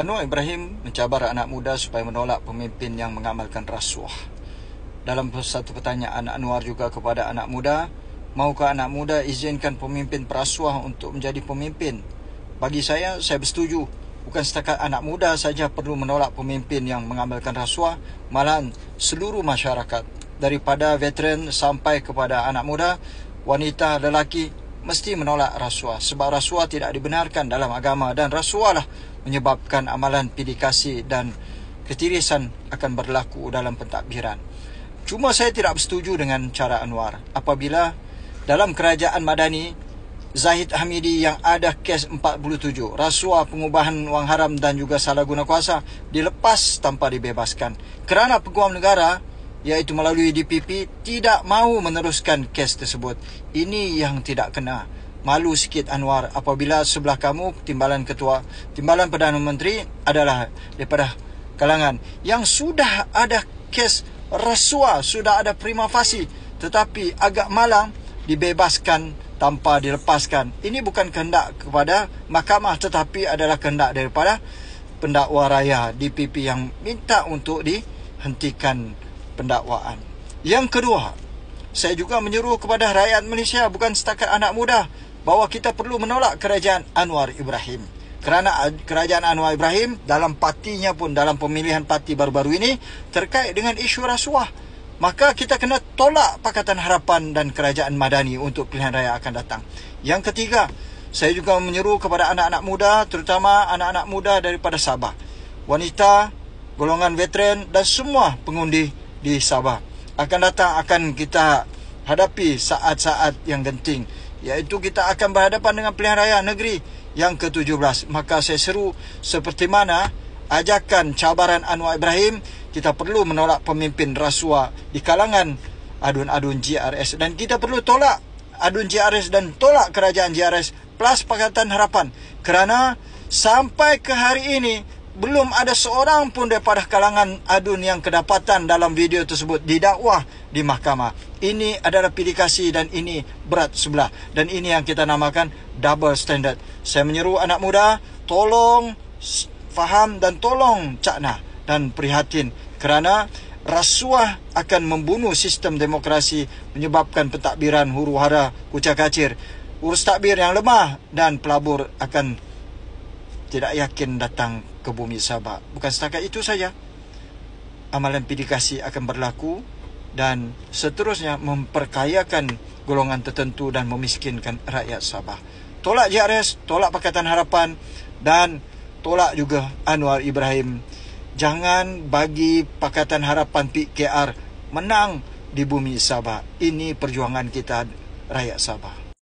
Anwar Ibrahim mencabar anak muda supaya menolak pemimpin yang mengamalkan rasuah. Dalam satu pertanyaan Anwar juga kepada anak muda, maukah anak muda izinkan pemimpin perasuah untuk menjadi pemimpin? Bagi saya bersetuju. Bukan setakat anak muda saja perlu menolak pemimpin yang mengamalkan rasuah, malahan seluruh masyarakat, daripada veteran sampai kepada anak muda, wanita, lelaki, mesti menolak rasuah. Sebab rasuah tidak dibenarkan dalam agama, dan rasuahlah menyebabkan amalan pidikasi dan ketirisan akan berlaku dalam pentadbiran. Cuma saya tidak bersetuju dengan cara Anwar apabila dalam kerajaan Madani Zahid Hamidi yang ada kes 47 rasuah, pengubahan wang haram dan juga salah guna kuasa dilepas tanpa dibebaskan kerana peguam negara iaitu melalui DPP tidak mahu meneruskan kes tersebut. Ini yang tidak kena. Malu sikit Anwar apabila sebelah kamu timbalan Perdana Menteri adalah daripada kalangan yang sudah ada kes rasuah, sudah ada prima facie, tetapi agak malang dibebaskan tanpa dilepaskan. Ini bukan kehendak kepada mahkamah, tetapi adalah kehendak daripada pendakwa raya DPP yang minta untuk dihentikan pendakwaan. Yang kedua, saya juga menyeru kepada rakyat Malaysia, bukan setakat anak muda, bahawa kita perlu menolak kerajaan Anwar Ibrahim. Kerana kerajaan Anwar Ibrahim dalam partinya pun, dalam pemilihan parti baru-baru ini terkait dengan isu rasuah, maka kita kena tolak Pakatan Harapan dan kerajaan Madani untuk pilihan raya akan datang. Yang ketiga, saya juga menyeru kepada anak-anak muda, terutama anak-anak muda daripada Sabah, wanita, golongan veteran dan semua pengundi di Sabah. Akan datang akan kita hadapi saat-saat yang genting, iaitu kita akan berhadapan dengan pilihan raya negeri yang ke-17. Maka saya seru, seperti mana ajakan cabaran Anwar Ibrahim, kita perlu menolak pemimpin rasuah di kalangan adun-adun GRS, dan kita perlu tolak adun GRS dan tolak kerajaan GRS plus Pakatan Harapan, kerana sampai ke hari ini belum ada seorang pun daripada kalangan adun yang kedapatan dalam video tersebut didakwa di mahkamah. Ini adalah pidikasi dan ini berat sebelah, dan ini yang kita namakan double standard. Saya menyeru anak muda, tolong faham dan tolong cakna dan prihatin, kerana rasuah akan membunuh sistem demokrasi, menyebabkan pentadbiran huru-hara, kucak-kacir, urus takbir yang lemah, dan pelabur akan tidak yakin datang ke bumi Sabah. Bukan setakat itu saja, amalan pidikasi akan berlaku dan seterusnya memperkayakan golongan tertentu dan memiskinkan rakyat Sabah. Tolak JRS, tolak Pakatan Harapan, dan tolak juga Anwar Ibrahim. Jangan bagi Pakatan Harapan PKR menang di bumi Sabah. Ini perjuangan kita rakyat Sabah.